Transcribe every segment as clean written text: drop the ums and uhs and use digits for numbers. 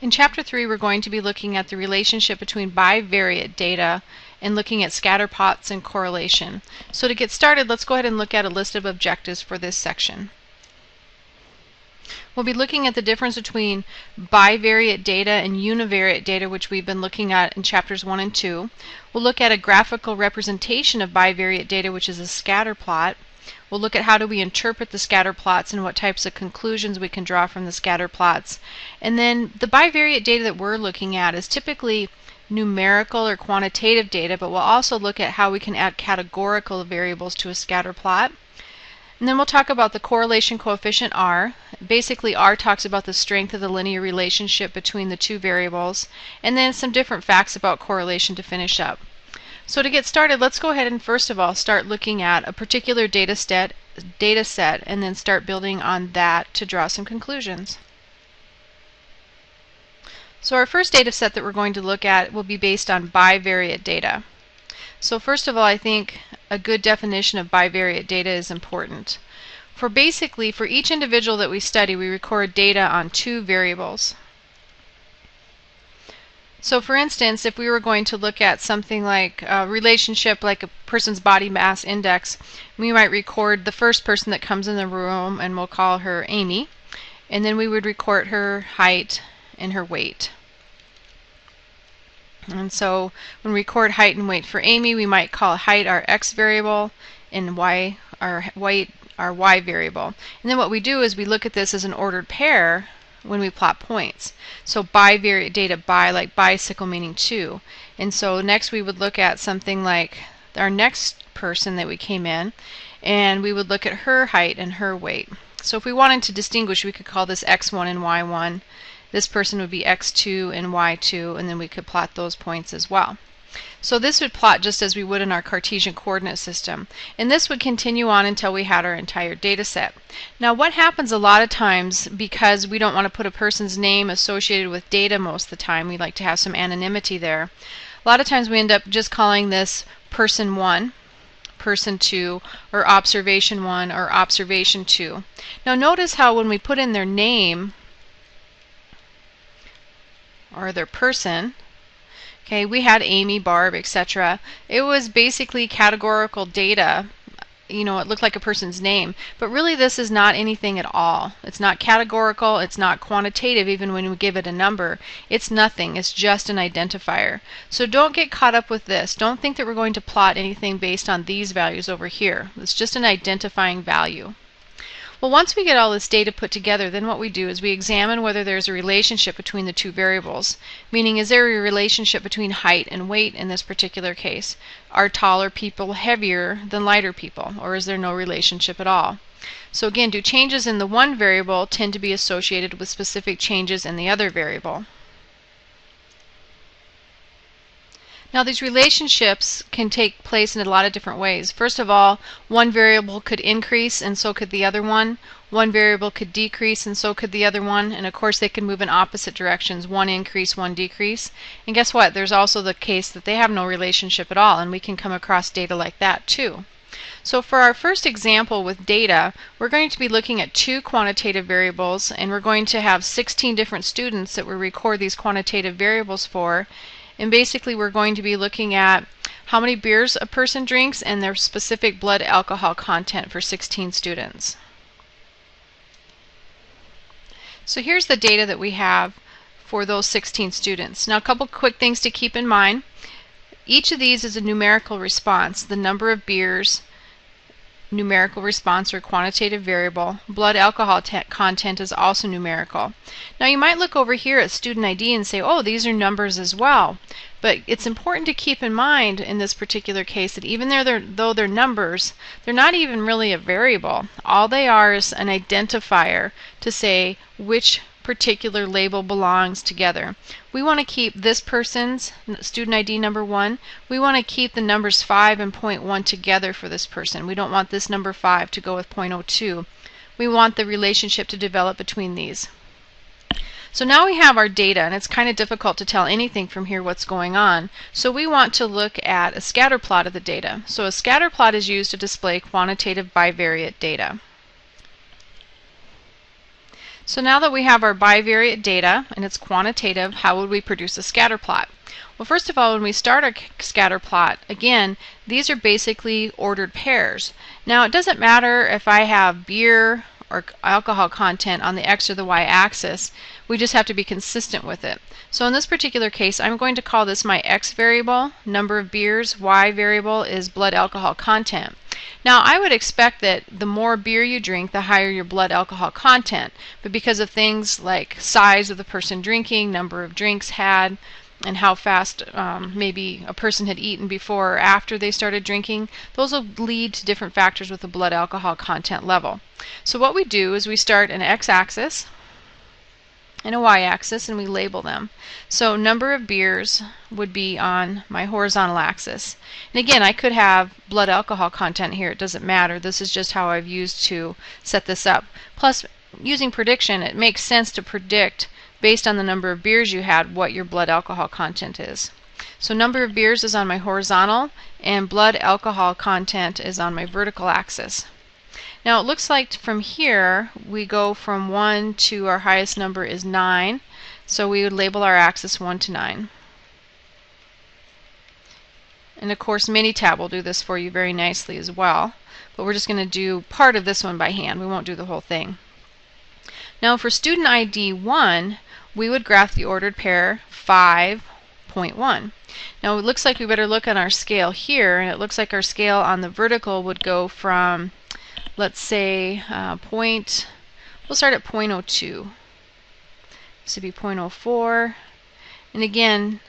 In Chapter 3, we're going to be looking at the relationship between bivariate data and looking at scatterplots and correlation. So to get started, let's go ahead and look at a list of objectives for this section. We'll be looking at the difference between bivariate data and univariate data, which we've been looking at in Chapters 1 and 2. We'll look at a graphical representation of bivariate data, which is a scatterplot. We'll look at how do we interpret the scatterplots and what types of conclusions we can draw from the scatterplots. And then the bivariate data that we're looking at is typically numerical or quantitative data, but we'll also look at how we can add categorical variables to a scatterplot. And then we'll talk about the correlation coefficient R. Basically, R talks about the strength of the linear relationship between the two variables, and then some different facts about correlation to finish up. So to get started, let's go ahead and first of all start looking at a particular data set and then start building on that to draw some conclusions. So our first data set that we're going to look at will be based on bivariate data. So first of all, I think a good definition of bivariate data is important. For each individual that we study, we record data on two variables. So for instance, if we were going to look at something like a relationship like a person's body mass index, we might record the first person that comes in the room, and we'll call her Amy, and then we would record her height and her weight. And so when we record height and weight for Amy, we might call height our x variable and weight our y variable. And then what we do is we look at this as an ordered pair when we plot points. So bivariate data, like bicycle meaning two. And so next we would look at something like our next person that we came in, and we would look at her height and her weight. So if we wanted to distinguish, we could call this x1 and y1. This person would be x2 and y2, and then we could plot those points as well. So this would plot just as we would in our Cartesian coordinate system. And this would continue on until we had our entire data set. Now what happens a lot of times, because we don't want to put a person's name associated with data most of the time, we like to have some anonymity there. A lot of times we end up just calling this person 1, person 2, or observation 1 or observation 2. Now notice how when we put in their name or their person, okay, we had Amy, Barb, etc. It was basically categorical data. You know, it looked like a person's name, but really this is not anything at all. It's not categorical, it's not quantitative even when we give it a number. It's nothing, it's just an identifier. So don't get caught up with this. Don't think that we're going to plot anything based on these values over here. It's just an identifying value. Well, once we get all this data put together, then what we do is we examine whether there's a relationship between the two variables. Meaning, is there a relationship between height and weight in this particular case? Are taller people heavier than lighter people, or is there no relationship at all? So again, do changes in the one variable tend to be associated with specific changes in the other variable? Now these relationships can take place in a lot of different ways. First of all, one variable could increase and so could the other one. One variable could decrease and so could the other one. And of course they can move in opposite directions, one increase, one decrease. And guess what? There's also the case that they have no relationship at all, and we can come across data like that too. So for our first example with data, we're going to be looking at two quantitative variables, and we're going to have 16 different students that we record these quantitative variables for. And basically we're going to be looking at how many beers a person drinks and their specific blood alcohol content for 16 students. So here's the data that we have for those 16 students. Now a couple quick things to keep in mind. Each of these is a numerical response. The number of beers, numerical response or quantitative variable. Blood alcohol content is also numerical. Now you might look over here at student ID and say, oh, these are numbers as well. But it's important to keep in mind in this particular case that even though they're numbers, they're not even really a variable. All they are is an identifier to say which particular label belongs together. We want to keep this person's student ID number 1. We want to keep the numbers 5 and 0.1 together for this person. We don't want this number 5 to go with 0.02. We want the relationship to develop between these. So now we have our data, and it's kind of difficult to tell anything from here what's going on. So we want to look at a scatterplot of the data. So a scatterplot is used to display quantitative bivariate data. So now that we have our bivariate data and it's quantitative, how would we produce a scatter plot? Well, first of all, when we start a scatter plot, again, these are basically ordered pairs. Now, it doesn't matter if I have beer or alcohol content on the x or the y axis. We just have to be consistent with it. So in this particular case, I'm going to call this my x variable, number of beers. Y variable is blood alcohol content. Now, I would expect that the more beer you drink, the higher your blood alcohol content. But because of things like size of the person drinking, number of drinks had, and how fast maybe a person had eaten before or after they started drinking, those will lead to different factors with the blood alcohol content level. So what we do is we start an x-axis and a y-axis and we label them. So number of beers would be on my horizontal axis. And again, I could have blood alcohol content here. It doesn't matter. This is just how I've used to set this up. Plus, using prediction, it makes sense to predict based on the number of beers you had what your blood alcohol content is. So number of beers is on my horizontal and blood alcohol content is on my vertical axis. Now it looks like from here we go from 1 to our highest number is 9. So we would label our axis 1 to 9. And of course Minitab will do this for you very nicely as well. But we're just going to do part of this one by hand. We won't do the whole thing. Now for student ID 1, we would graph the ordered pair 5.1. Now it looks like we better look on our scale here, and it looks like our scale on the vertical would go from, let's say, we'll start at 0.02. This would be 0.04. And again,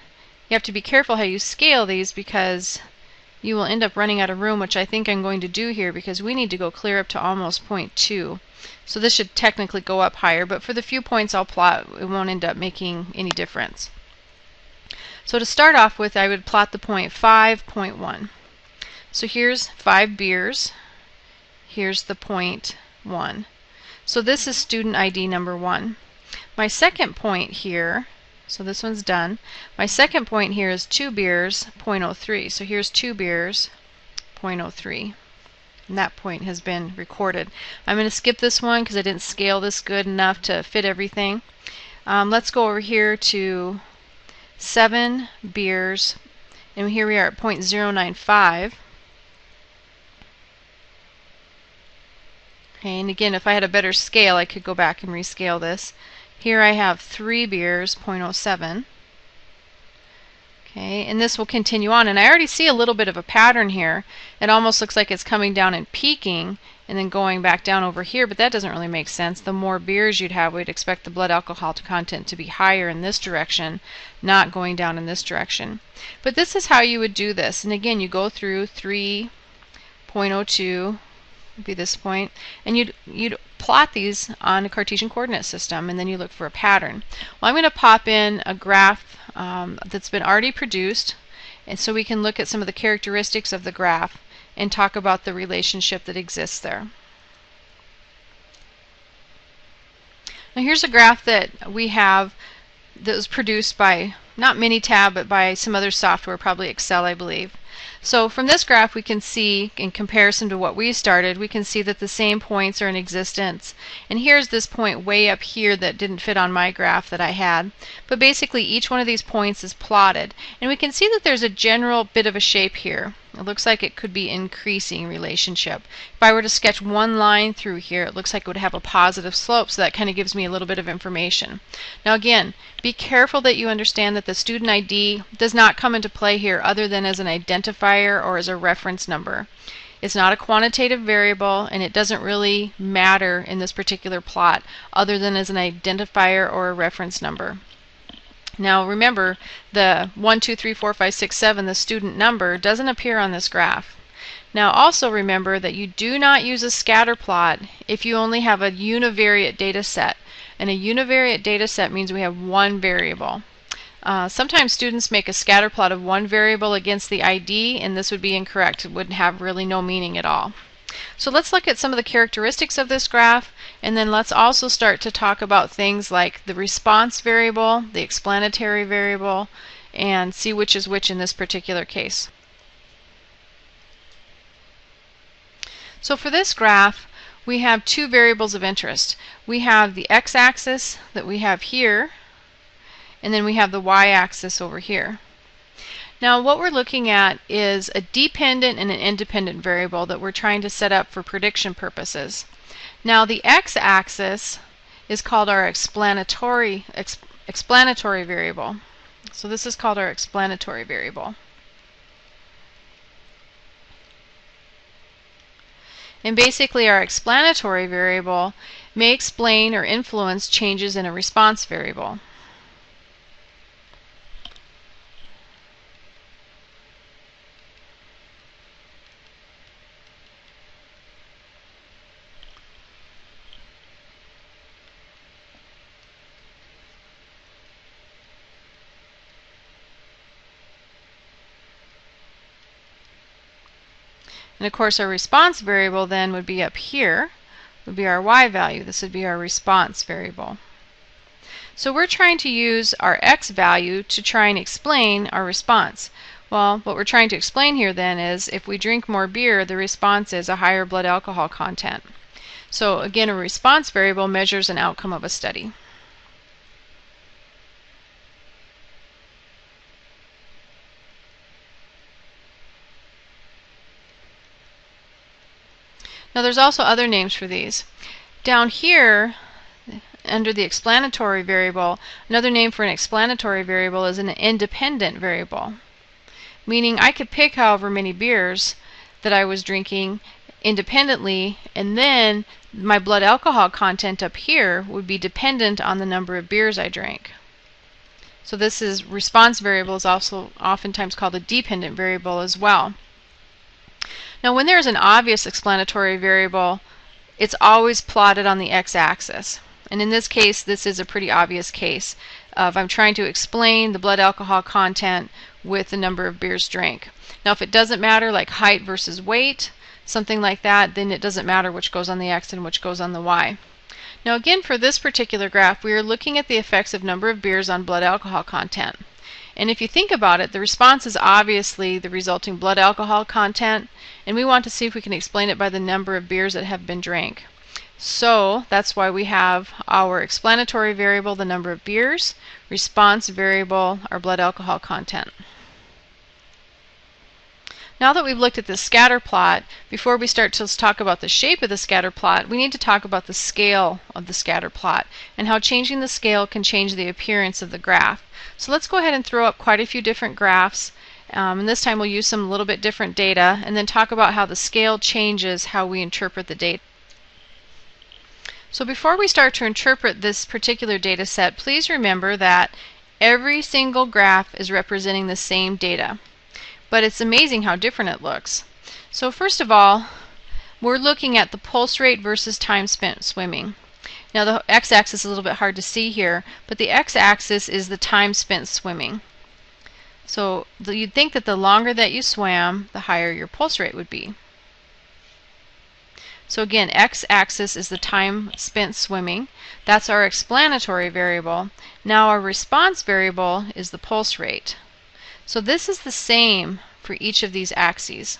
you have to be careful how you scale these because you will end up running out of room, which I think I'm going to do here because we need to go clear up to almost 0.2. So this should technically go up higher, but for the few points I'll plot, it won't end up making any difference. So to start off with, I would plot the point 5.1. So here's 5 beers. Here's the point 1. So this is student ID number 1. My second point here, so this one's done. My second point here is 2 beers, 0.03. So here's 2 beers, 0.03. And that point has been recorded. I'm going to skip this one because I didn't scale this good enough to fit everything. Let's go over here to 7 beers, and here we are at 0.095. Okay, and again, if I had a better scale, I could go back and rescale this. Here I have 3 beers, 0.07. Okay, and this will continue on, and I already see a little bit of a pattern here. It almost looks like it's coming down and peaking and then going back down over here, but that doesn't really make sense. The more beers you'd have, we'd expect the blood alcohol content to be higher in this direction, not going down in this direction. But this is how you would do this, and again, you go through 3.02 would be this point, and you'd plot these on a Cartesian coordinate system, and then you look for a pattern. Well, I'm going to pop in a graph that's been already produced, and so we can look at some of the characteristics of the graph and talk about the relationship that exists there. Now here's a graph that we have that was produced by not Minitab but by some other software, probably Excel, I believe. So from this graph we can see, in comparison to what we started, we can see that the same points are in existence. And here's this point way up here that didn't fit on my graph that I had. But basically each one of these points is plotted. And we can see that there's a general bit of a shape here. It looks like it could be increasing relationship. If I were to sketch one line through here, it looks like it would have a positive slope, so that kind of gives me a little bit of information. Now again, be careful that you understand that the student ID does not come into play here other than as an identifier or as a reference number. It's not a quantitative variable, and it doesn't really matter in this particular plot other than as an identifier or a reference number. Now remember, the 1, 2, 3, 4, 5, 6, 7, the student number, doesn't appear on this graph. Now also remember that you do not use a scatter plot if you only have a univariate data set. And a univariate data set means we have one variable. Sometimes students make a scatter plot of one variable against the ID, and this would be incorrect. It would have really no meaning at all. So let's look at some of the characteristics of this graph, and then let's also start to talk about things like the response variable, the explanatory variable, and see which is which in this particular case. So for this graph, we have two variables of interest. We have the x-axis that we have here, and then we have the y-axis over here. Now what we're looking at is a dependent and an independent variable that we're trying to set up for prediction purposes. Now the x-axis is called our explanatory variable. So this is called our explanatory variable. And basically our explanatory variable may explain or influence changes in a response variable. And of course our response variable then would be up here, would be our y value. This would be our response variable. So we're trying to use our x value to try and explain our response. Well, what we're trying to explain here then is if we drink more beer, the response is a higher blood alcohol content. So again, a response variable measures an outcome of a study. Now there's also other names for these. Down here, under the explanatory variable, another name for an explanatory variable is an independent variable. Meaning I could pick however many beers that I was drinking independently, and then my blood alcohol content up here would be dependent on the number of beers I drank. So this is response variable is also oftentimes called a dependent variable as well. Now when there's an obvious explanatory variable, it's always plotted on the x-axis. And in this case, this is a pretty obvious case of I'm trying to explain the blood alcohol content with the number of beers drank. Now if it doesn't matter, like height versus weight, something like that, then it doesn't matter which goes on the x and which goes on the y. Now again, for this particular graph, we are looking at the effects of number of beers on blood alcohol content. And if you think about it, the response is obviously the resulting blood alcohol content, and we want to see if we can explain it by the number of beers that have been drank. So that's why we have our explanatory variable, the number of beers, response variable, our blood alcohol content. Now that we've looked at the scatter plot, before we start to talk about the shape of the scatter plot, we need to talk about the scale of the scatter plot and how changing the scale can change the appearance of the graph. So let's go ahead and throw up quite a few different graphs, and this time we'll use some little bit different data and then talk about how the scale changes how we interpret the data. So before we start to interpret this particular data set, please remember that every single graph is representing the same data. But it's amazing how different it looks. So first of all, we're looking at the pulse rate versus time spent swimming. Now the x-axis is a little bit hard to see here, but the x-axis is the time spent swimming. So you'd think that the longer that you swam, the higher your pulse rate would be. So again, x-axis is the time spent swimming. That's our explanatory variable. Now our response variable is the pulse rate. So this is the same for each of these axes.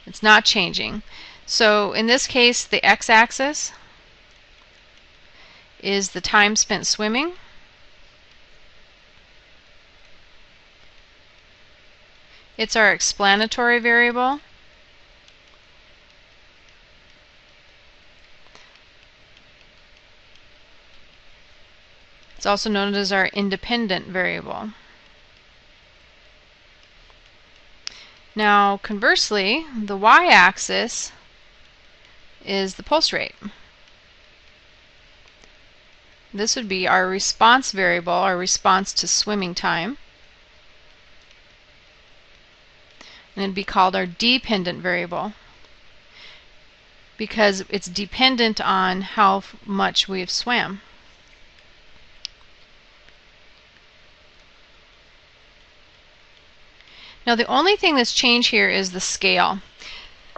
It's not changing. So in this case, the x-axis is the time spent swimming. It's our explanatory variable. It's also known as our independent variable. Now conversely, the y-axis is the pulse rate. This would be our response variable, our response to swimming time. And it'd be called our dependent variable because it's dependent on how much we have swam. Now the only thing that's changed here is the scale.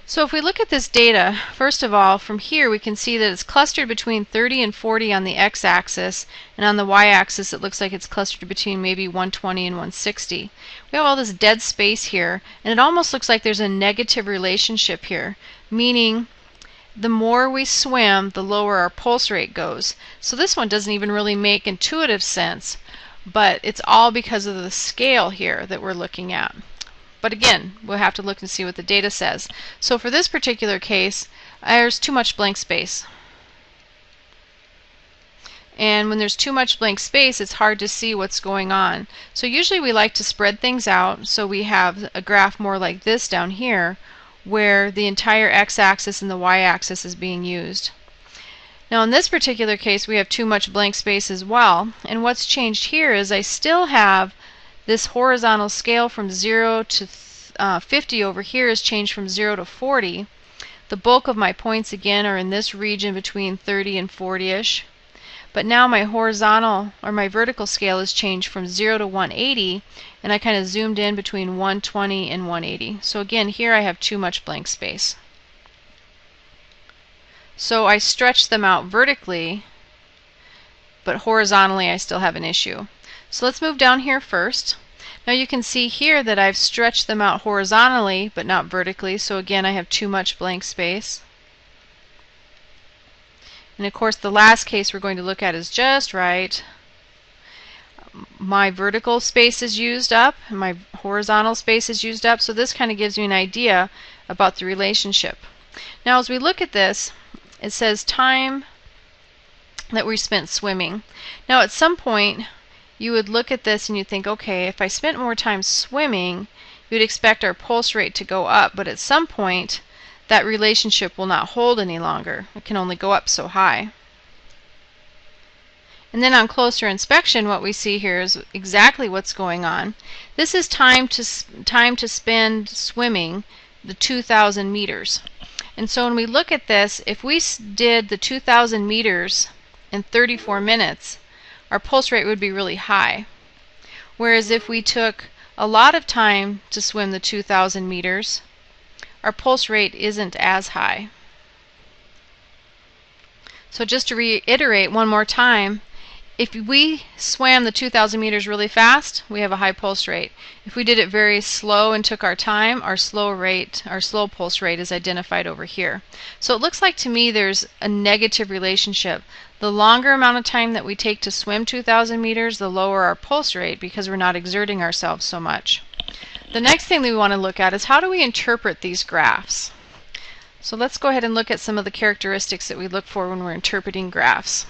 So if we look at this data, first of all, from here we can see that it's clustered between 30 and 40 on the x-axis, and on the y-axis it looks like it's clustered between maybe 120 and 160. We have all this dead space here, and it almost looks like there's a negative relationship here, meaning the more we swim, the lower our pulse rate goes. So this one doesn't even really make intuitive sense, but it's all because of the scale here that we're looking at. But again, we'll have to look and see what the data says. So for this particular case, there's too much blank space. And when there's too much blank space, it's hard to see what's going on. So usually we like to spread things out, so we have a graph more like this down here, where the entire x-axis and the y-axis is being used. Now in this particular case, we have too much blank space as well. And what's changed here is I still have this horizontal scale from 0 to 50 over here is changed from 0 to 40. The bulk of my points again are in this region between 30 and 40-ish. But now my horizontal or my vertical scale is changed from 0 to 180, and I kind of zoomed in between 120 and 180. So again, here I have too much blank space. So I stretched them out vertically, but horizontally I still have an issue. So let's move down here first. Now you can see here that I've stretched them out horizontally, but not vertically. So again, I have too much blank space. And of course, the last case we're going to look at is just right. My vertical space is used up, and my horizontal space is used up, so this kind of gives you an idea about the relationship. Now as we look at this, it says time that we spent swimming. Now at some point, you would look at this and you think, okay, if I spent more time swimming, you'd expect our pulse rate to go up, but at some point, that relationship will not hold any longer. It can only go up so high. And then on closer inspection, what we see here is exactly what's going on. This is time to spend swimming the 2,000 meters. And so when we look at this, if we did the 2,000 meters in 34 minutes, our pulse rate would be really high. Whereas if we took a lot of time to swim the 2,000 meters, our pulse rate isn't as high. So just to reiterate one more time, if we swam the 2,000 meters really fast, we have a high pulse rate. If we did it very slow and took our time, our slow pulse rate is identified over here. So it looks like to me there's a negative relationship. The longer amount of time that we take to swim 2,000 meters, the lower our pulse rate because we're not exerting ourselves so much. The next thing that we want to look at is how do we interpret these graphs? So let's go ahead and look at some of the characteristics that we look for when we're interpreting graphs.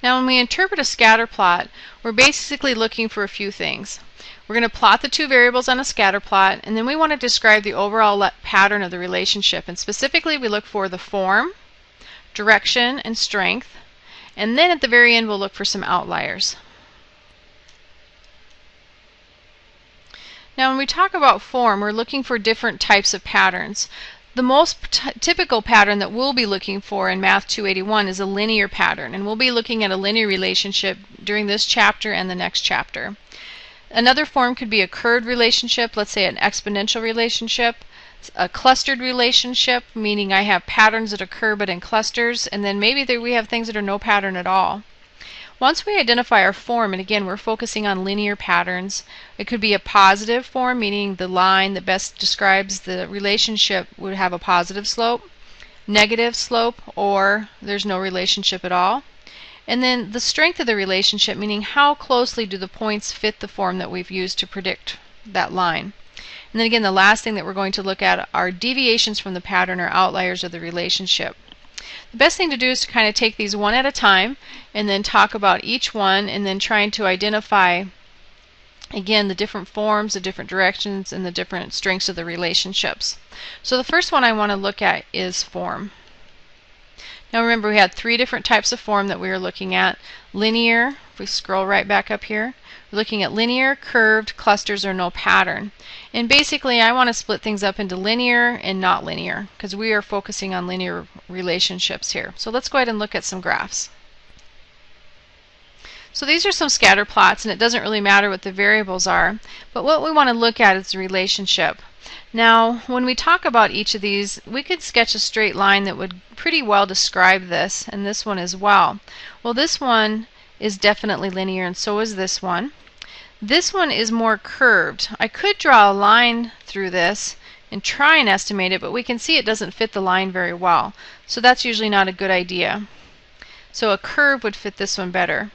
Now when we interpret a scatter plot, we're basically looking for a few things. We're going to plot the two variables on a scatter plot, and then we want to describe the overall pattern of the relationship. And specifically, we look for the form, direction, and strength. And then at the very end, we'll look for some outliers. Now when we talk about form, we're looking for different types of patterns. The most typical pattern that we'll be looking for in Math281 is a linear pattern, and we'll be looking at a linear relationship during this chapter and the next chapter. Another form could be a curved relationship, let's say an exponential relationship, a clustered relationship, meaning I have patterns that occur but in clusters, and then maybe we have things that are no pattern at all. Once we identify our form, and again we're focusing on linear patterns, it could be a positive form, meaning the line that best describes the relationship would have a positive slope, negative slope, or there's no relationship at all. And then the strength of the relationship, meaning how closely do the points fit the form that we've used to predict that line. And then again, the last thing that we're going to look at are deviations from the pattern or outliers of the relationship. The best thing to do is to kind of take these one at a time and then talk about each one and then trying to identify, again, the different forms, the different directions, and the different strengths of the relationships. So the first one I want to look at is form. Now remember, we had three different types of form that we were looking at. Linear, if we scroll right back up here, we're looking at linear, curved, clusters, or no pattern. And basically I want to split things up into linear and not linear because we are focusing on linear relationships here. So let's go ahead and look at some graphs. So these are some scatter plots, and it doesn't really matter what the variables are, but what we want to look at is the relationship. Now, when we talk about each of these, we could sketch a straight line that would pretty well describe this, and this one as well. Well, this one is definitely linear, and so is this one. This one is more curved. I could draw a line through this and try and estimate it, but we can see it doesn't fit the line very well. So that's usually not a good idea. So a curve would fit this one better.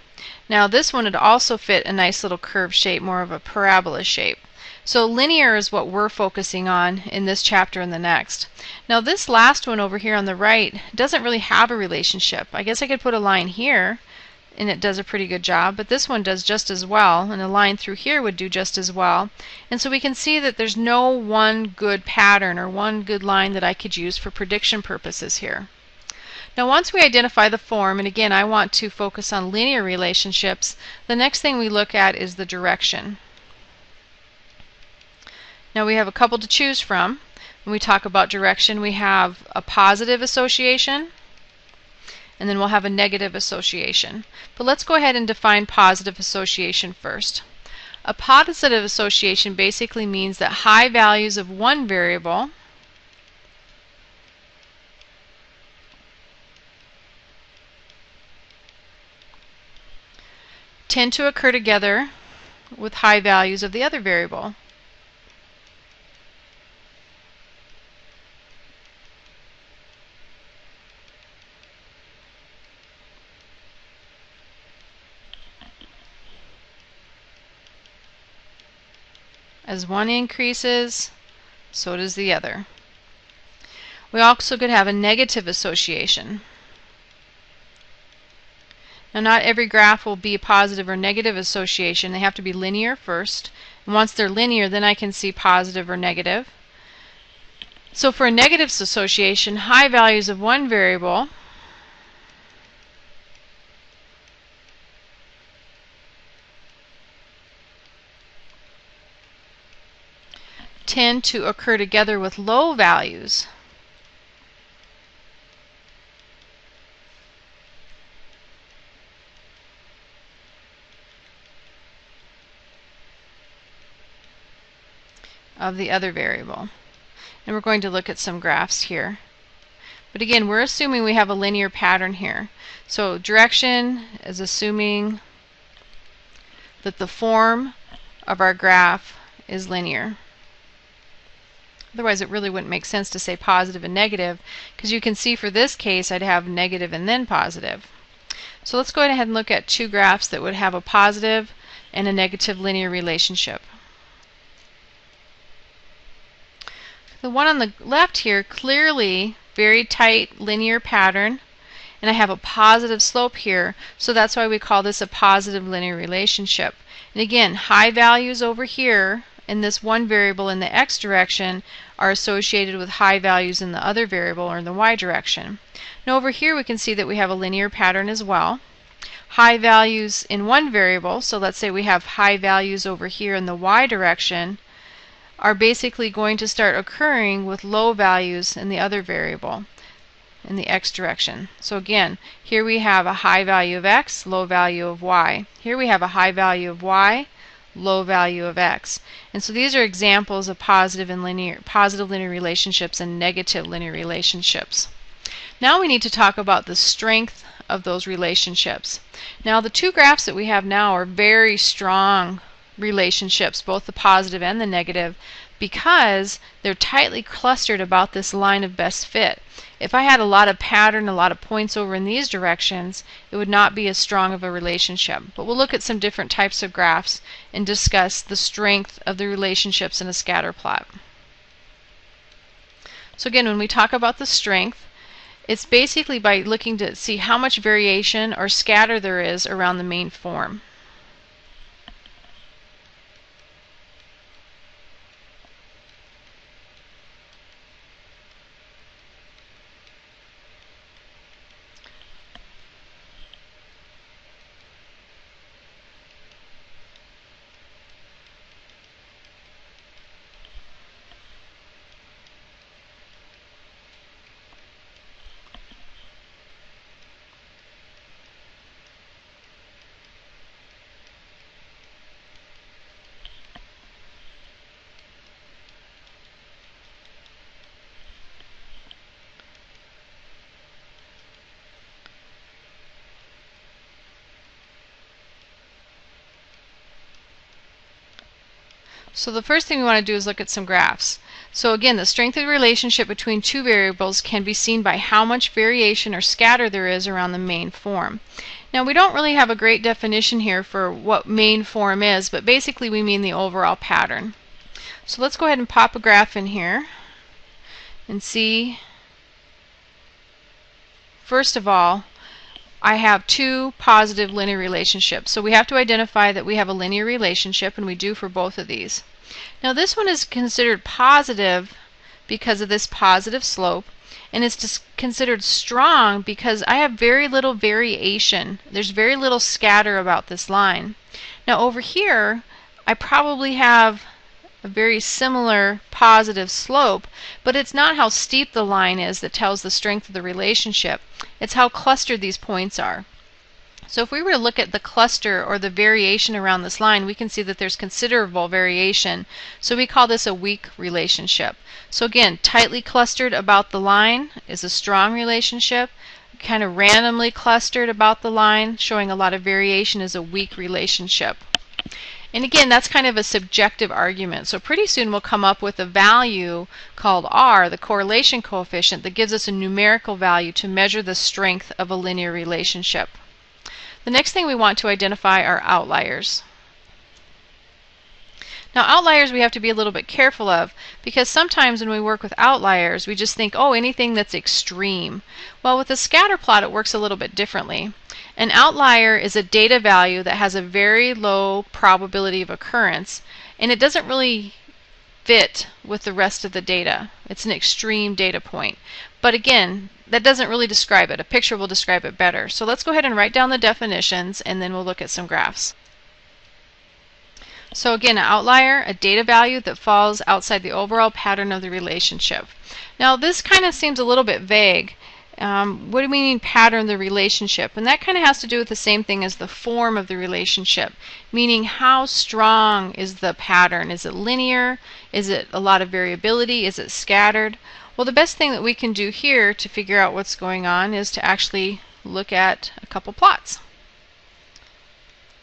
Now this one would also fit a nice little curved shape, more of a parabola shape. So linear is what we're focusing on in this chapter and the next. Now this last one over here on the right doesn't really have a relationship. I guess I could put a line here and it does a pretty good job, but this one does just as well, and a line through here would do just as well. And so we can see that there's no one good pattern or one good line that I could use for prediction purposes here. Now once we identify the form, and again I want to focus on linear relationships, the next thing we look at is the direction. Now we have a couple to choose from. When we talk about direction, we have a positive association, and then we'll have a negative association. But let's go ahead and define positive association first. A positive association basically means that high values of one variable tend to occur together with high values of the other variable. As one increases, so does the other. We also could have a negative association. Now not every graph will be a positive or negative association. They have to be linear first. And once they're linear, then I can see positive or negative. So for a negative association, high values of one variable tend to occur together with low values of the other variable. And we're going to look at some graphs here. But again, we're assuming we have a linear pattern here. So direction is assuming that the form of our graph is linear. Otherwise it really wouldn't make sense to say positive and negative, because you can see for this case I'd have negative and then positive. So let's go ahead and look at two graphs that would have a positive and a negative linear relationship. The one on the left here, clearly very tight linear pattern, and I have a positive slope here, so that's why we call this a positive linear relationship. And again, high values over here in this one variable in the x direction are associated with high values in the other variable or in the y direction. Now over here we can see that we have a linear pattern as well. High values in one variable, so let's say we have high values over here in the y direction, are basically going to start occurring with low values in the other variable in the x direction. So again, here we have a high value of x, low value of y. Here we have a high value of y, low value of x. And so these are examples of positive linear relationships and negative linear relationships. Now we need to talk about the strength of those relationships. Now the two graphs that we have now are very strong relationships, both the positive and the negative, because they're tightly clustered about this line of best fit. If I had a lot of pattern, a lot of points over in these directions, it would not be as strong of a relationship. But we'll look at some different types of graphs and discuss the strength of the relationships in a scatter plot. So again, when we talk about the strength, it's basically by looking to see how much variation or scatter there is around the main form. So the first thing we want to do is look at some graphs. So again, the strength of the relationship between two variables can be seen by how much variation or scatter there is around the main form. Now we don't really have a great definition here for what main form is, but basically we mean the overall pattern. So let's go ahead and pop a graph in here and see. First of all, I have two positive linear relationships. So we have to identify that we have a linear relationship, and we do for both of these. Now this one is considered positive because of this positive slope, and it's considered strong because I have very little variation. There's very little scatter about this line. Now over here, I probably have a very similar positive slope, but it's not how steep the line is that tells the strength of the relationship. It's how clustered these points are. So if we were to look at the cluster or the variation around this line, we can see that there's considerable variation. So we call this a weak relationship. So again, tightly clustered about the line is a strong relationship. Kind of randomly clustered about the line, showing a lot of variation, is a weak relationship. And again, that's kind of a subjective argument. So pretty soon we'll come up with a value called R, the correlation coefficient, that gives us a numerical value to measure the strength of a linear relationship. The next thing we want to identify are outliers. Now outliers we have to be a little bit careful of, because sometimes when we work with outliers we just think, oh, anything that's extreme. Well, with a scatter plot it works a little bit differently. An outlier is a data value that has a very low probability of occurrence, and it doesn't really fit with the rest of the data. It's an extreme data point. But again, that doesn't really describe it. A picture will describe it better. So let's go ahead and write down the definitions, and then we'll look at some graphs. So again, an outlier, a data value that falls outside the overall pattern of the relationship. Now this kind of seems a little bit vague. What do we mean pattern of the relationship? And that kind of has to do with the same thing as the form of the relationship, meaning how strong is the pattern? Is it linear? Is it a lot of variability? Is it scattered? Well, the best thing that we can do here to figure out what's going on is to actually look at a couple plots.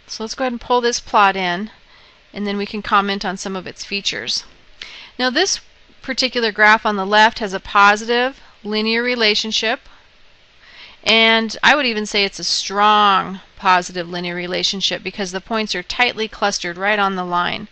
So let's go ahead and pull this plot in, and then we can comment on some of its features. Now this particular graph on the left has a positive linear relationship, and I would even say it's a strong positive linear relationship because the points are tightly clustered right on the line.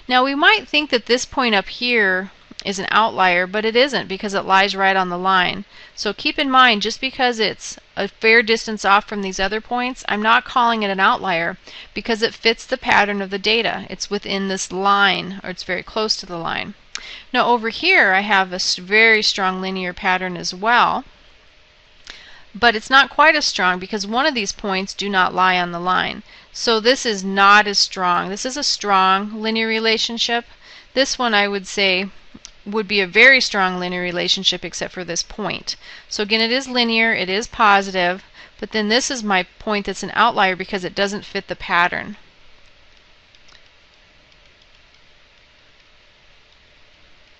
Now we might think that this point up here is an outlier, but it isn't because it lies right on the line. So keep in mind, just because it's a fair distance off from these other points, I'm not calling it an outlier because it fits the pattern of the data. It's within this line, or it's very close to the line. Now over here I have a very strong linear pattern as well, but it's not quite as strong because one of these points do not lie on the line. So this is not as strong. This is a strong linear relationship. This one I would say would be a very strong linear relationship except for this point. So again, it is linear, it is positive, but then this is my point that's an outlier because it doesn't fit the pattern.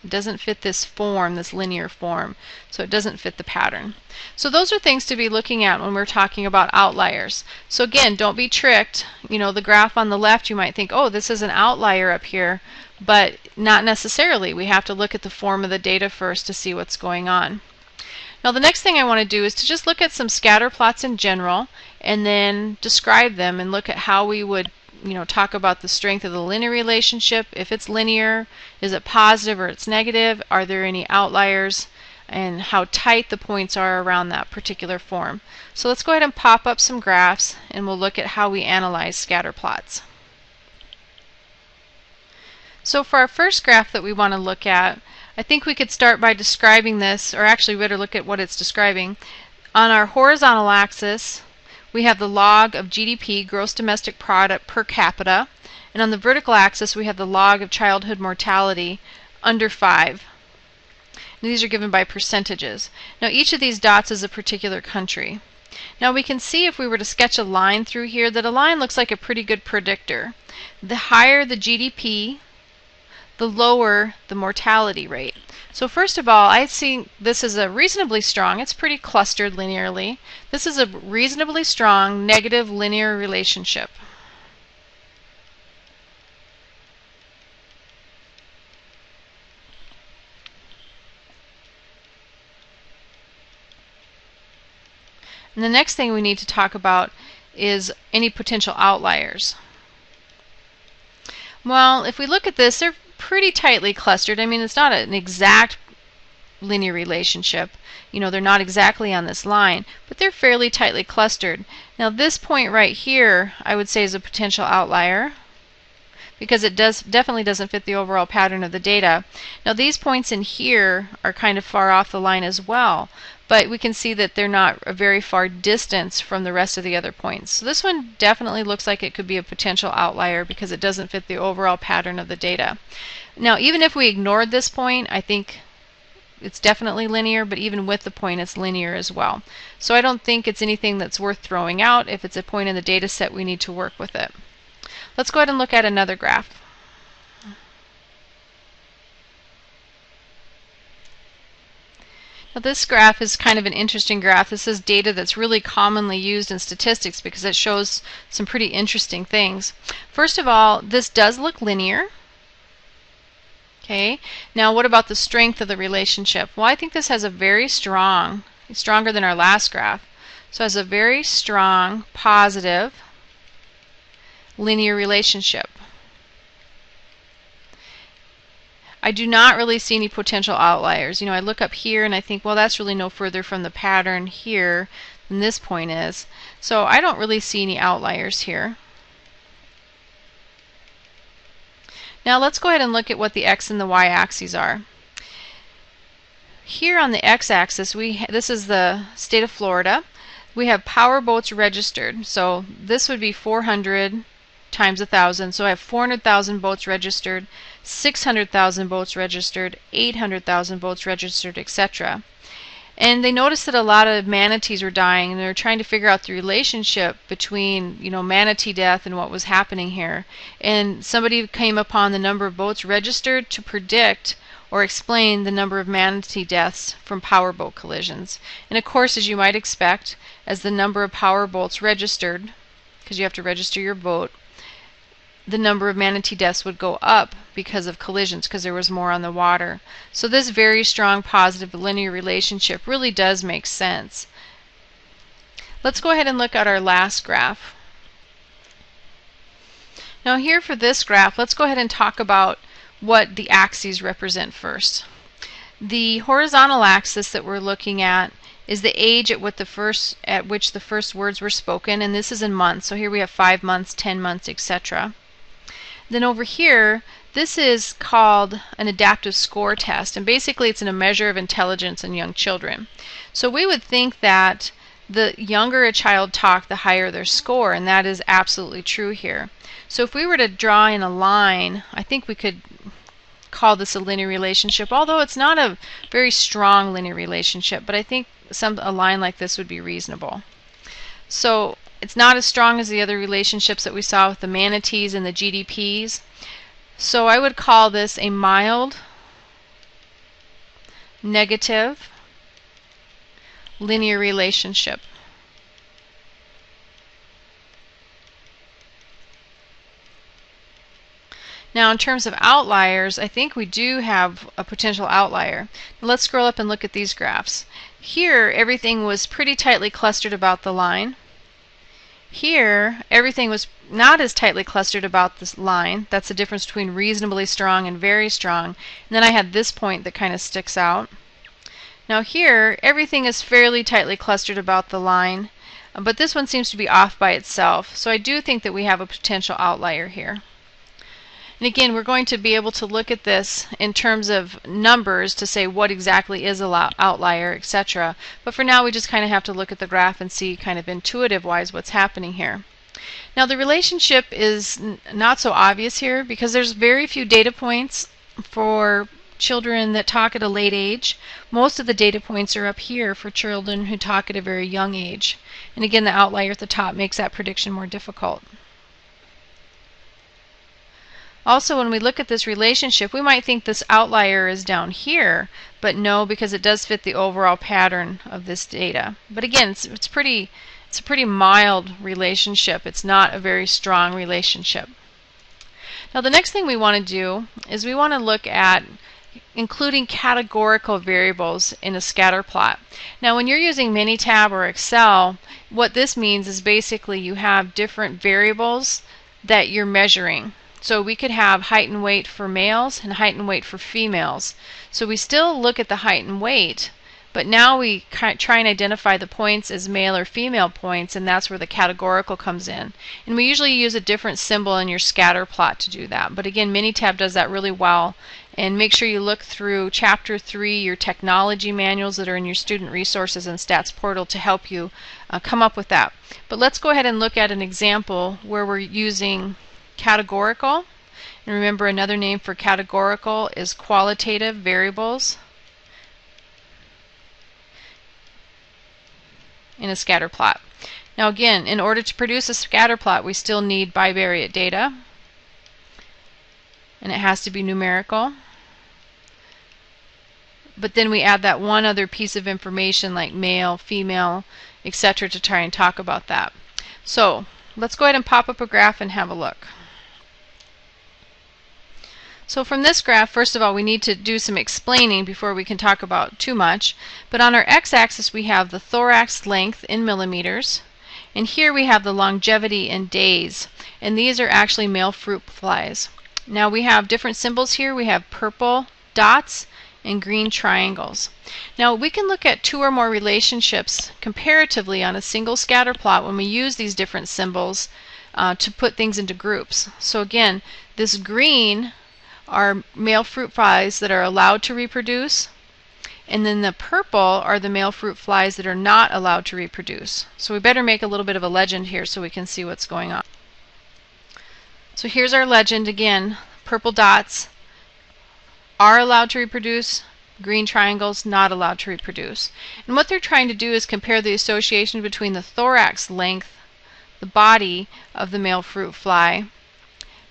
It doesn't fit this form, this linear form, so it doesn't fit the pattern. So those are things to be looking at when we're talking about outliers. So again, don't be tricked. You know, the graph on the left, you might think, oh, this is an outlier up here, but not necessarily. We have to look at the form of the data first to see what's going on. Now the next thing I want to do is to just look at some scatter plots in general and then describe them and look at how we would talk about the strength of the linear relationship. If it's linear, is it positive or it's negative? Are there any outliers? And how tight the points are around that particular form. So let's go ahead and pop up some graphs and we'll look at how we analyze scatter plots. So for our first graph that we want to look at, I think we could start by describing this, or actually we better look at what it's describing. On our horizontal axis, we have the log of GDP, gross domestic product per capita, and on the vertical axis we have the log of childhood mortality under 5. And these are given by percentages. Now each of these dots is a particular country. Now we can see if we were to sketch a line through here that a line looks like a pretty good predictor. The higher the GDP, the lower the mortality rate. So first of all, I see this is a reasonably strong, it's pretty clustered linearly. This is a reasonably strong negative linear relationship. And the next thing we need to talk about is any potential outliers. Well, if we look at this, they're pretty tightly clustered. I mean, it's not an exact linear relationship. You know, they're not exactly on this line, but they're fairly tightly clustered. Now, this point right here, I would say, is a potential outlier because it definitely doesn't fit the overall pattern of the data. Now, these points in here are kind of far off the line as well, but we can see that they're not a very far distance from the rest of the other points. So this one definitely looks like it could be a potential outlier because it doesn't fit the overall pattern of the data. Now, even if we ignored this point, I think it's definitely linear, but even with the point, it's linear as well. So I don't think it's anything that's worth throwing out. If it's a point in the data set, we need to work with it. Let's go ahead and look at another graph. Now, this graph is kind of an interesting graph. This is data that's really commonly used in statistics because it shows some pretty interesting things. First of all, this does look linear. Okay, now what about the strength of the relationship? Well, I think this has a very strong, stronger than our last graph. So it has a very strong, positive, linear relationship. I do not really see any potential outliers. You know, I look up here and I think, well, that's really no further from the pattern here than this point is. So I don't really see any outliers here. Now let's go ahead and look at what the x and the y axes are. Here on the x-axis, this is the state of Florida. We have power boats registered. So this would be 400 times 1,000. So I have 400,000 boats registered, 600,000 boats registered, 800,000 boats registered, etc. And they noticed that a lot of manatees were dying, and they were trying to figure out the relationship between, you know, manatee death and what was happening here. And somebody came upon the number of boats registered to predict or explain the number of manatee deaths from powerboat collisions. And of course, as you might expect, as the number of power boats registered, because you have to register your boat, the number of manatee deaths would go up because of collisions, because there was more on the water. So this very strong positive linear relationship really does make sense. Let's go ahead and look at our last graph. Now here for this graph, let's go ahead and talk about what the axes represent first. The horizontal axis that we're looking at is the age at which the first words were spoken, and this is in months. So here we have 5 months, 10 months, etc. Then over here, this is called an adaptive score test, and basically it's a measure of intelligence in young children. So we would think that the younger a child talked, the higher their score, and that is absolutely true here. So if we were to draw in a line, I think we could call this a linear relationship, although it's not a very strong linear relationship, but I think a line like this would be reasonable. So it's not as strong as the other relationships that we saw with the manatees and the GDPs. So I would call this a mild, negative, linear relationship. Now in terms of outliers, I think we do have a potential outlier. Now let's scroll up and look at these graphs. Here everything was pretty tightly clustered about the line. Here everything was not as tightly clustered about this line. That's the difference between reasonably strong and very strong. And then I had this point that kind of sticks out. Now here everything is fairly tightly clustered about the line, but this one seems to be off by itself. So I do think that we have a potential outlier here. And again, we're going to be able to look at this in terms of numbers to say what exactly is an outlier, etc. But for now, we just kind of have to look at the graph and see kind of intuitive-wise what's happening here. Now the relationship is not so obvious here because there's very few data points for children that talk at a late age. Most of the data points are up here for children who talk at a very young age. And again, the outlier at the top makes that prediction more difficult. Also, when we look at this relationship, we might think this outlier is down here, but no, because it does fit the overall pattern of this data. But again, it's a pretty mild relationship. It's not a very strong relationship. Now the next thing we want to do is we want to look at including categorical variables in a scatter plot. Now when you're using Minitab or Excel, what this means is basically you have different variables that you're measuring. So we could have height and weight for males and height and weight for females. So we still look at the height and weight, but now we try and identify the points as male or female points, and that's where the categorical comes in. And we usually use a different symbol in your scatter plot to do that. But again, Minitab does that really well. And make sure you look through Chapter 3, your technology manuals that are in your Student Resources and Stats portal to help you come up with that. But let's go ahead and look at an example where we're using categorical. And remember, another name for categorical is qualitative variables in a scatter plot. Now again, in order to produce a scatter plot, we still need bivariate data, and it has to be numerical. But then we add that one other piece of information like male, female, etc. to try and talk about that. So let's go ahead and pop up a graph and have a look. So from this graph, first of all, we need to do some explaining before we can talk about too much. But on our x-axis we have the thorax length in millimeters, and here we have the longevity in days, and these are actually male fruit flies. Now we have different symbols here. We have purple dots and green triangles. Now we can look at two or more relationships comparatively on a single scatter plot when we use these different symbols to put things into groups. So again, this green are male fruit flies that are allowed to reproduce, and then the purple are the male fruit flies that are not allowed to reproduce. So we better make a little bit of a legend here so we can see what's going on. So here's our legend again. Purple dots are allowed to reproduce, green triangles not allowed to reproduce. And what they're trying to do is compare the association between the thorax length, the body of the male fruit fly,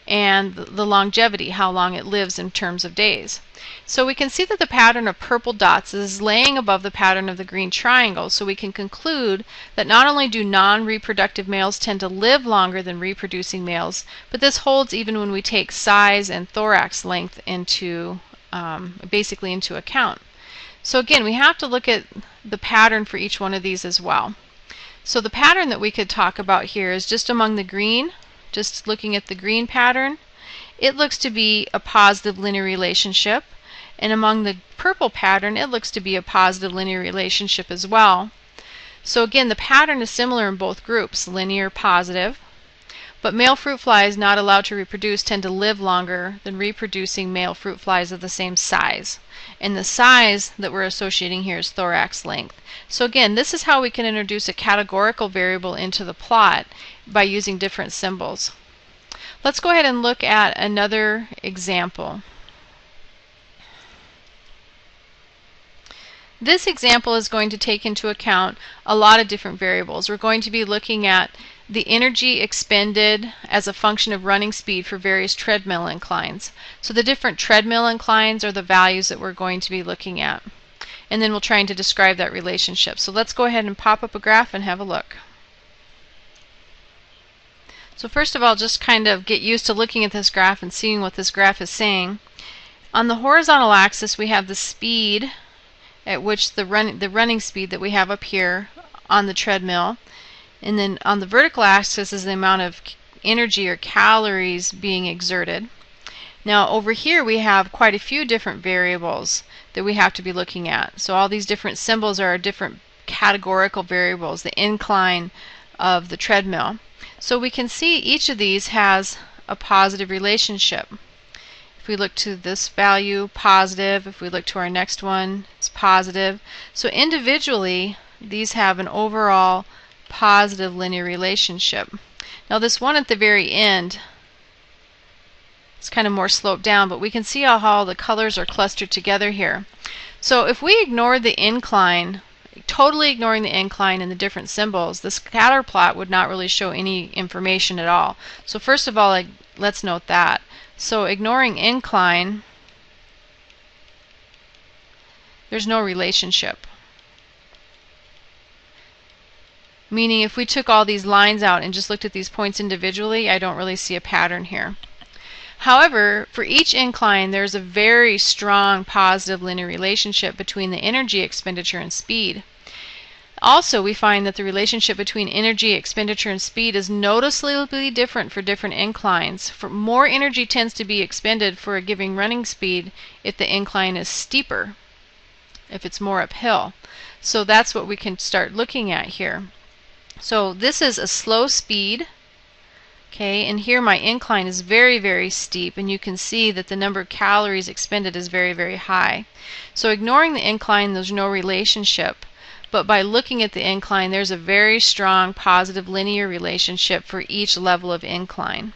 and the longevity, how long it lives in terms of days. So we can see that the pattern of purple dots is laying above the pattern of the green triangles, so we can conclude that not only do non-reproductive males tend to live longer than reproducing males, but this holds even when we take size and thorax length into basically into account. So again, we have to look at the pattern for each one of these as well. So the pattern that we could talk about here is just among the green. Just looking at the green pattern, it looks to be a positive linear relationship, and among the purple pattern it looks to be a positive linear relationship as well. So again, the pattern is similar in both groups, linear, positive, but male fruit flies not allowed to reproduce tend to live longer than reproducing male fruit flies of the same size. And the size that we're associating here is thorax length. So again, this is how we can introduce a categorical variable into the plot by using different symbols. Let's go ahead and look at another example. This example is going to take into account a lot of different variables. We're going to be looking at the energy expended as a function of running speed for various treadmill inclines. So the different treadmill inclines are the values that we're going to be looking at. And then we'll try to describe that relationship. So let's go ahead and pop up a graph and have a look. So first of all, just kind of get used to looking at this graph and seeing what this graph is saying. On the horizontal axis we have the speed at which the running speed that we have up here on the treadmill. And then on the vertical axis is the amount of energy or calories being exerted. Now over here we have quite a few different variables that we have to be looking at. So all these different symbols are different categorical variables, the incline of the treadmill. So we can see each of these has a positive relationship. If we look to this value, positive. If we look to our next one, it's positive. So individually these have an overall positive linear relationship. Now this one at the very end, it's kind of more sloped down, but we can see how the colors are clustered together here. So if we ignore the incline, totally ignoring the incline and the different symbols, the scatter plot would not really show any information at all. So first of all, let's note that. So ignoring incline, there's no relationship. Meaning if we took all these lines out and just looked at these points individually, I don't really see a pattern here. However, for each incline, there's a very strong positive linear relationship between the energy expenditure and speed. Also, we find that the relationship between energy expenditure and speed is noticeably different for different inclines. More energy tends to be expended for a given running speed if the incline is steeper, if it's more uphill. So that's what we can start looking at here. So this is a slow speed. Okay, and here my incline is very, very steep, and you can see that the number of calories expended is very, very high. So ignoring the incline, there's no relationship. But by looking at the incline, there's a very strong positive linear relationship for each level of incline.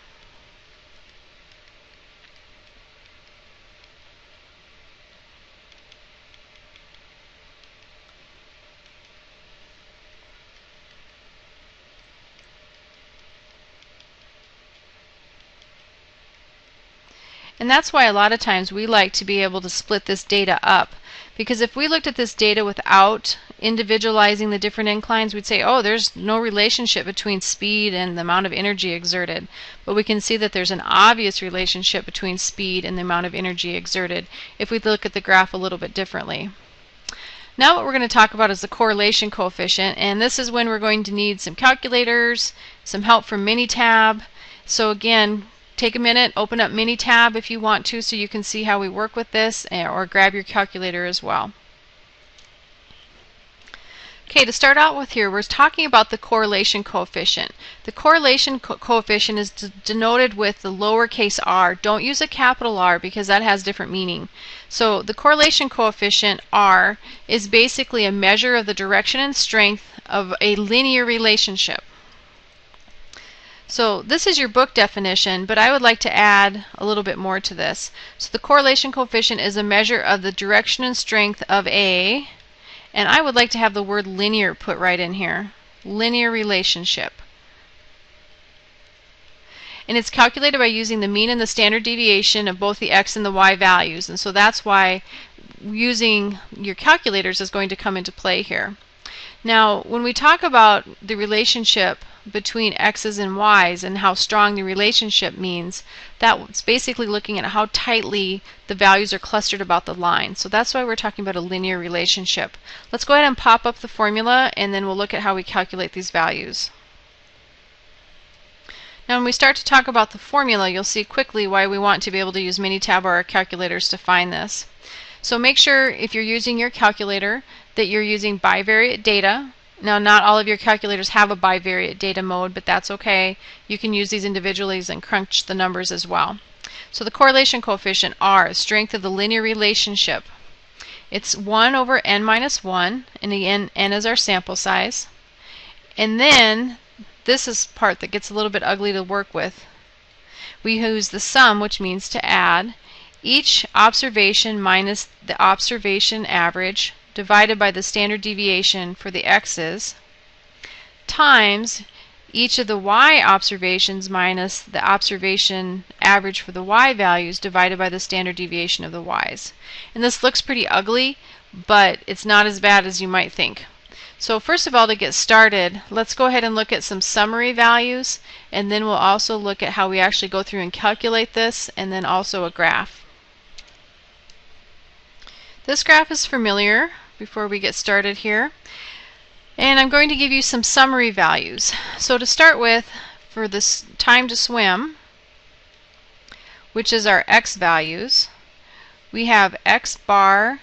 And that's why a lot of times we like to be able to split this data up. Because if we looked at this data without individualizing the different inclines, we'd say, oh, there's no relationship between speed and the amount of energy exerted. But we can see that there's an obvious relationship between speed and the amount of energy exerted if we look at the graph a little bit differently. Now what we're going to talk about is the correlation coefficient, and this is when we're going to need some calculators, some help from Minitab. So again, take a minute, open up Minitab if you want to so you can see how we work with this, or grab your calculator as well. Okay, to start out with here, we're talking about the correlation coefficient. The correlation coefficient is denoted with the lowercase r. Don't use a capital R because that has different meaning. So the correlation coefficient r is basically a measure of the direction and strength of a linear relationship. So this is your book definition, but I would like to add a little bit more to this. So the correlation coefficient is a measure of the direction and strength of a, and I would like to have the word linear put right in here. Linear relationship. And it's calculated by using the mean and the standard deviation of both the x and the y values. And so that's why using your calculators is going to come into play here. Now, when we talk about the relationship between x's and y's and how strong the relationship means, that's basically looking at how tightly the values are clustered about the line. So that's why we're talking about a linear relationship. Let's go ahead and pop up the formula, and then we'll look at how we calculate these values. Now when we start to talk about the formula, you'll see quickly why we want to be able to use Minitab or our calculators to find this. So make sure if you're using your calculator that you're using Bivariate Data. Now not all of your calculators have a Bivariate Data mode, but that's okay. You can use these individually and crunch the numbers as well. So the correlation coefficient R, strength of the linear relationship. It's 1 over n minus 1, and again n is our sample size. And then this is the part that gets a little bit ugly to work with. We use the sum, which means to add each observation minus the observation average divided by the standard deviation for the x's times each of the y observations minus the observation average for the y values divided by the standard deviation of the y's. And this looks pretty ugly, but it's not as bad as you might think. So first of all, to get started, let's go ahead and look at some summary values, and then we'll also look at how we actually go through and calculate this, and then also a graph. This graph is familiar before we get started here. And I'm going to give you some summary values. So to start with, for this time to swim, which is our x values, we have x bar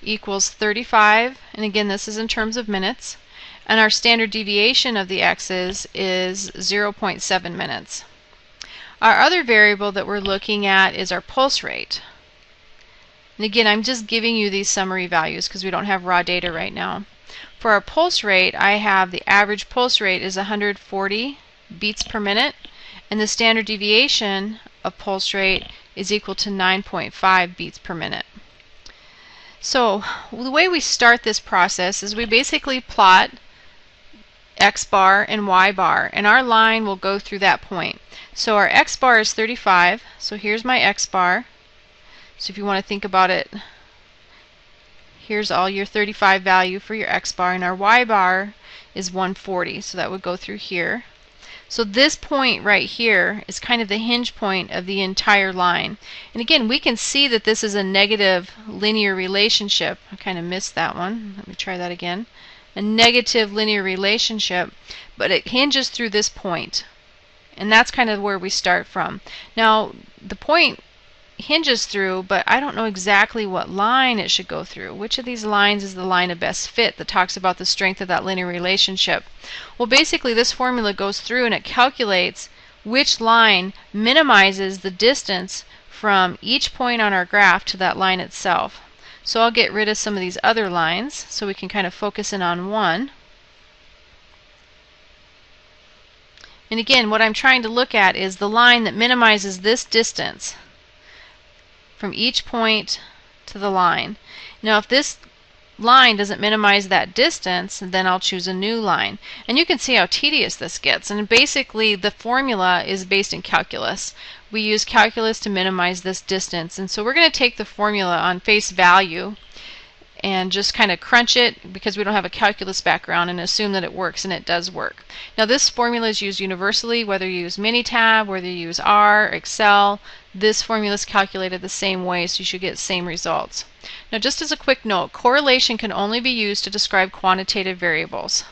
equals 35, and again this is in terms of minutes, and our standard deviation of the x's is 0.7 minutes. Our other variable that we're looking at is our pulse rate. And again, I'm just giving you these summary values because we don't have raw data right now. For our pulse rate, I have the average pulse rate is 140 beats per minute, and the standard deviation of pulse rate is equal to 9.5 beats per minute. So the way we start this process is we basically plot x bar and y bar, and our line will go through that point. So our x bar is 35, so here's my x bar. So if you want to think about it, here's all your 35 value for your x bar, and our y bar is 140, so that would go through here. So this point right here is kind of the hinge point of the entire line. And again, we can see that this is a negative linear relationship. I kind of missed that one. Let me try that again. A negative linear relationship, but it hinges through this point. And that's kind of where we start from. Now, the point hinges through, but I don't know exactly what line it should go through. Which of these lines is the line of best fit that talks about the strength of that linear relationship? Well, basically this formula goes through and it calculates which line minimizes the distance from each point on our graph to that line itself. So I'll get rid of some of these other lines so we can kind of focus in on one. And again, what I'm trying to look at is the line that minimizes this distance from each point to the line. Now if this line doesn't minimize that distance, then I'll choose a new line. And you can see how tedious this gets. And basically the formula is based in calculus. We use calculus to minimize this distance. And so we're going to take the formula on face value and just kind of crunch it because we don't have a calculus background and assume that it works, and it does work. Now this formula is used universally, whether you use Minitab, whether you use R, Excel. This formula is calculated the same way, so you should get the same results. Now just as a quick note, correlation can only be used to describe quantitative variables.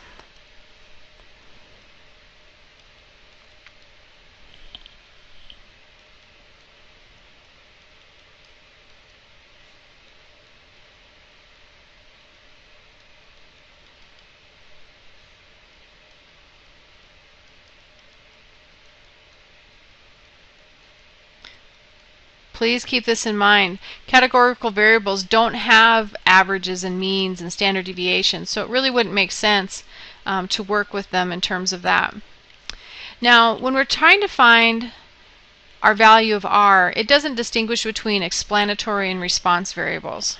Please keep this in mind. Categorical variables don't have averages and means and standard deviations, so it really wouldn't make sense to work with them in terms of that. Now, when we're trying to find our value of R, it doesn't distinguish between explanatory and response variables.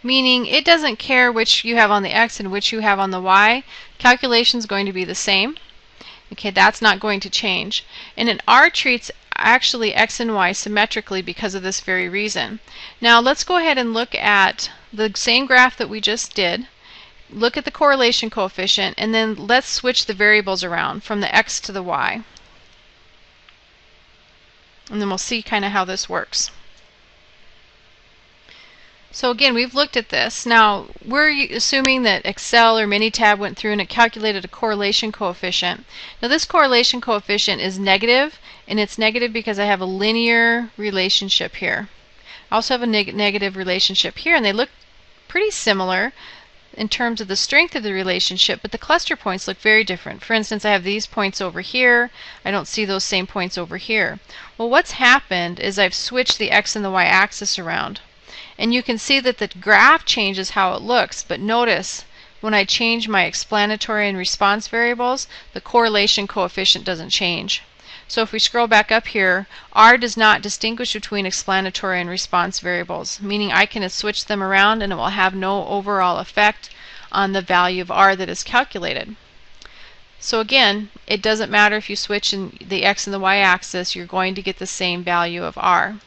Meaning it doesn't care which you have on the X and which you have on the Y. Calculation is going to be the same. Okay, that's not going to change. And in R treats actually X and Y symmetrically because of this very reason. Now let's go ahead and look at the same graph that we just did. Look at the correlation coefficient, and then let's switch the variables around from the X to the Y. And then we'll see kind of how this works. So again, we've looked at this. Now, we're assuming that Excel or Minitab went through and it calculated a correlation coefficient. Now this correlation coefficient is negative, and it's negative because I have a linear relationship here. I also have a negative relationship here, and they look pretty similar in terms of the strength of the relationship, but the cluster points look very different. For instance, I have these points over here. I don't see those same points over here. Well, what's happened is I've switched the X and the Y axis around. And you can see that the graph changes how it looks, but notice when I change my explanatory and response variables, the correlation coefficient doesn't change. So if we scroll back up here, R does not distinguish between explanatory and response variables, meaning I can switch them around and it will have no overall effect on the value of R that is calculated. So again, it doesn't matter if you switch in the X and the Y axis, you're going to get the same value of R.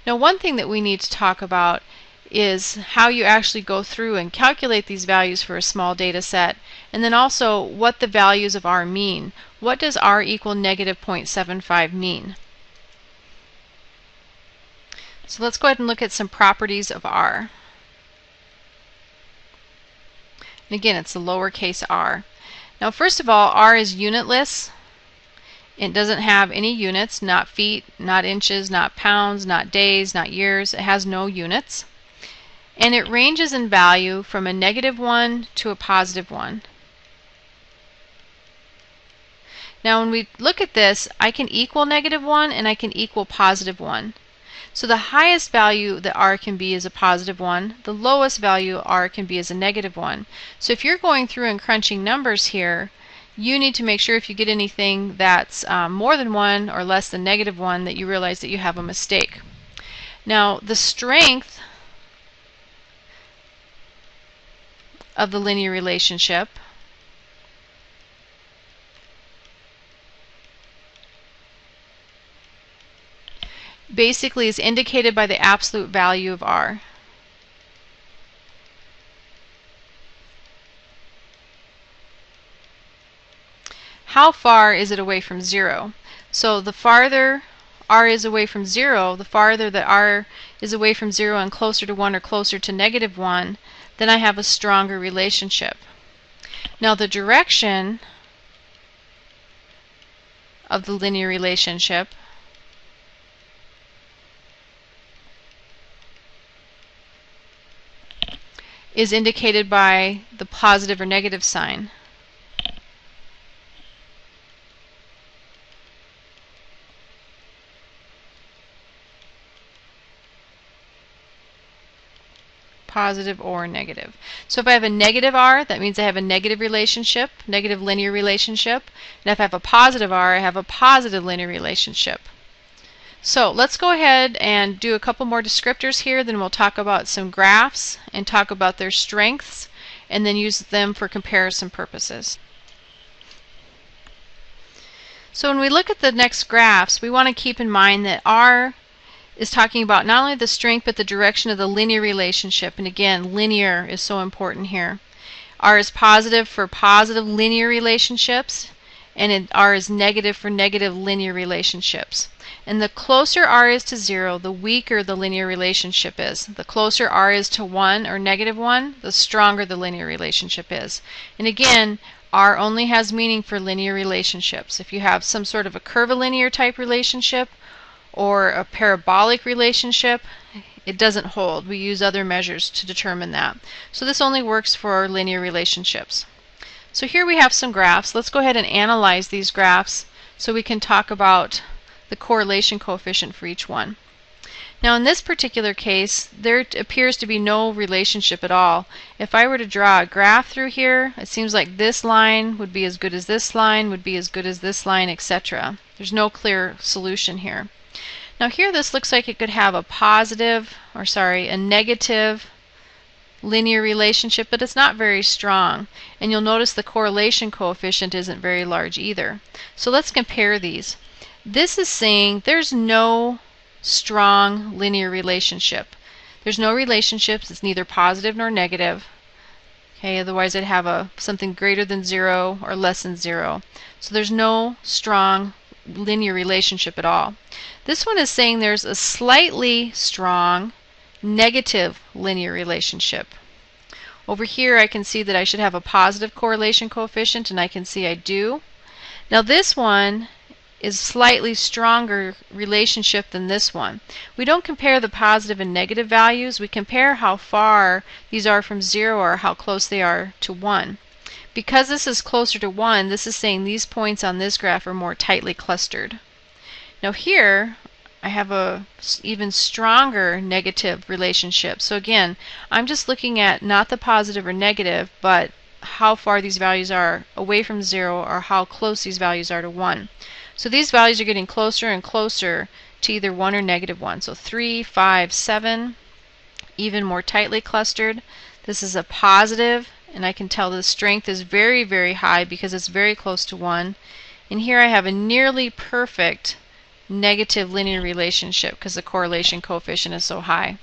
Now, one thing that we need to talk about is how you actually go through and calculate these values for a small data set, and then also what the values of R mean. What does R equal negative 0.75 mean? So let's go ahead and look at some properties of R. And again, it's the lowercase r. Now, first of all, R is unitless. It doesn't have any units, not feet, not inches, not pounds, not days, not years. It has no units. And it ranges in value from a -1 to a +1. Now when we look at this, I can equal -1 and I can equal +1. So the highest value that R can be is a +1. The lowest value R can be is a -1. So if you're going through and crunching numbers here, you need to make sure if you get anything that's more than 1 or less than -1 that you realize that you have a mistake. Now the strength of the linear relationship basically is indicated by the absolute value of r. How far is it away from 0? So the farther r is away from 0, the farther that r is away from 0 and closer to 1 or closer to -1, then I have a stronger relationship. Now the direction of the linear relationship is indicated by the positive or negative sign. Positive or negative. So if I have a negative r, that means I have a negative relationship, negative linear relationship. And if I have a positive r, I have a positive linear relationship. So let's go ahead and do a couple more descriptors here, then we'll talk about some graphs and talk about their strengths and then use them for comparison purposes. So when we look at the next graphs, we want to keep in mind that r is talking about not only the strength but the direction of the linear relationship. And again, linear is so important here. R is positive for positive linear relationships, and R is negative for negative linear relationships. And the closer r is to 0, the weaker the linear relationship is. The closer r is to 1 or -1, the stronger the linear relationship is. And again, r only has meaning for linear relationships. If you have some sort of a curvilinear type relationship or a parabolic relationship, it doesn't hold. We use other measures to determine that. So this only works for linear relationships. So here we have some graphs. Let's go ahead and analyze these graphs so we can talk about the correlation coefficient for each one. Now in this particular case, there appears to be no relationship at all. If I were to draw a graph through here, it seems like this line would be as good as this line, would be as good as this line, etc. There's no clear solution here. Now here this looks like it could have a negative linear relationship, but it's not very strong. And you'll notice the correlation coefficient isn't very large either. So let's compare these. This is saying there's no strong linear relationship. There's no relationships. It's neither positive nor negative. Okay, otherwise I'd have something greater than 0 or less than 0. So there's no strong linear relationship at all. This one is saying there's a slightly strong negative linear relationship. Over here I can see that I should have a positive correlation coefficient, and I can see I do. Now this one is slightly stronger relationship than this one. We don't compare the positive and negative values, we compare how far these are from 0 or how close they are to 1. Because this is closer to 1, this is saying these points on this graph are more tightly clustered. Now here I have a even stronger negative relationship. So again, I'm just looking at not the positive or negative, but how far these values are away from 0 or how close these values are to 1. So these values are getting closer and closer to either 1 or -1. So 3, 5, 7, even more tightly clustered. This is a positive, and I can tell the strength is very, very high because it's very close to 1. And here I have a nearly perfect negative linear relationship because the correlation coefficient is so high.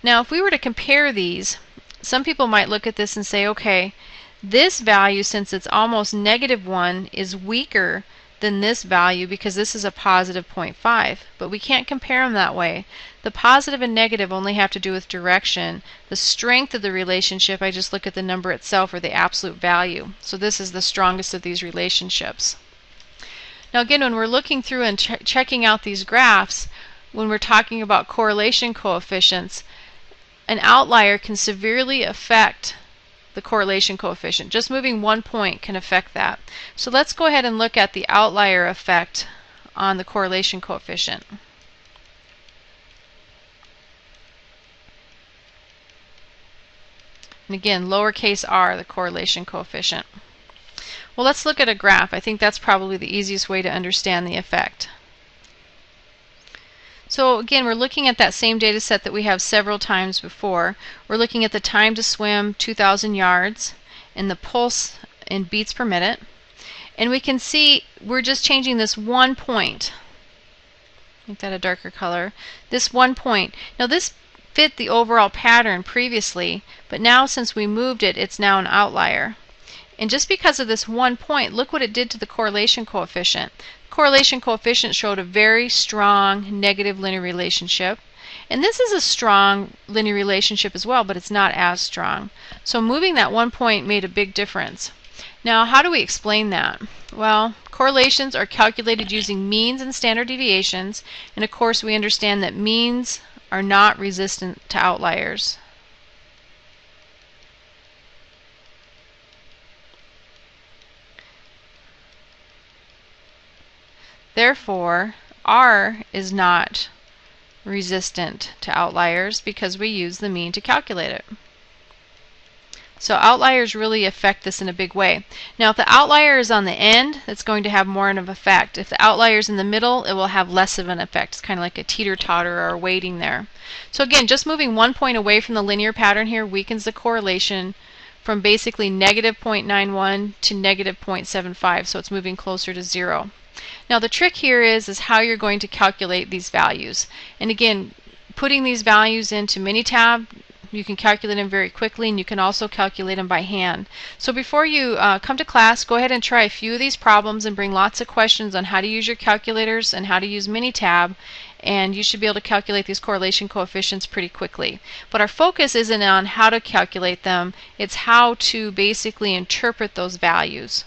Now if we were to compare these, some people might look at this and say, okay, this value, since it's almost -1, is weaker than this value because this is a positive 0.5. But we can't compare them that way. The positive and negative only have to do with direction. The strength of the relationship, I just look at the number itself or the absolute value. So this is the strongest of these relationships. Now again, when we're looking through and checking out these graphs, when we're talking about correlation coefficients, an outlier can severely affect the correlation coefficient. Just moving one point can affect that. So let's go ahead and look at the outlier effect on the correlation coefficient. And again, lowercase r, the correlation coefficient. Well, let's look at a graph. I think that's probably the easiest way to understand the effect. So again, we're looking at that same data set that we have several times before. We're looking at the time to swim 2,000 yards and the pulse in beats per minute. And we can see we're just changing this one point. Make that a darker color. This one point. Now this fit the overall pattern previously, but now since we moved it, it's now an outlier. And just because of this one point, look what it did to the correlation coefficient. The correlation coefficient showed a very strong negative linear relationship. And this is a strong linear relationship as well, but it's not as strong. So moving that one point made a big difference. Now, how do we explain that? Well, correlations are calculated using means and standard deviations, and of course we understand that means are not resistant to outliers. Therefore, R is not resistant to outliers because we use the mean to calculate it. So outliers really affect this in a big way. Now if the outlier is on the end, it's going to have more of an effect. If the outlier is in the middle, it will have less of an effect. It's kind of like a teeter-totter or a weighting there. So again, just moving one point away from the linear pattern here weakens the correlation from basically negative 0.91 to negative 0.75, so it's moving closer to 0. Now the trick here is how you're going to calculate these values. And again, putting these values into Minitab, you can calculate them very quickly, and you can also calculate them by hand. So before you come to class, go ahead and try a few of these problems and bring lots of questions on how to use your calculators and how to use Minitab, and you should be able to calculate these correlation coefficients pretty quickly. But our focus isn't on how to calculate them, it's how to basically interpret those values.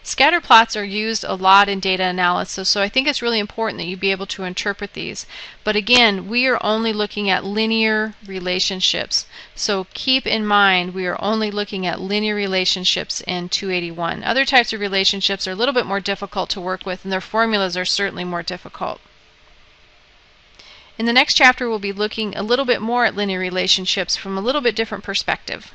Scatterplots are used a lot in data analysis, so I think it's really important that you be able to interpret these. But again, we are only looking at linear relationships. So keep in mind we are only looking at linear relationships in 281. Other types of relationships are a little bit more difficult to work with, and their formulas are certainly more difficult. In the next chapter, we'll be looking a little bit more at linear relationships from a little bit different perspective.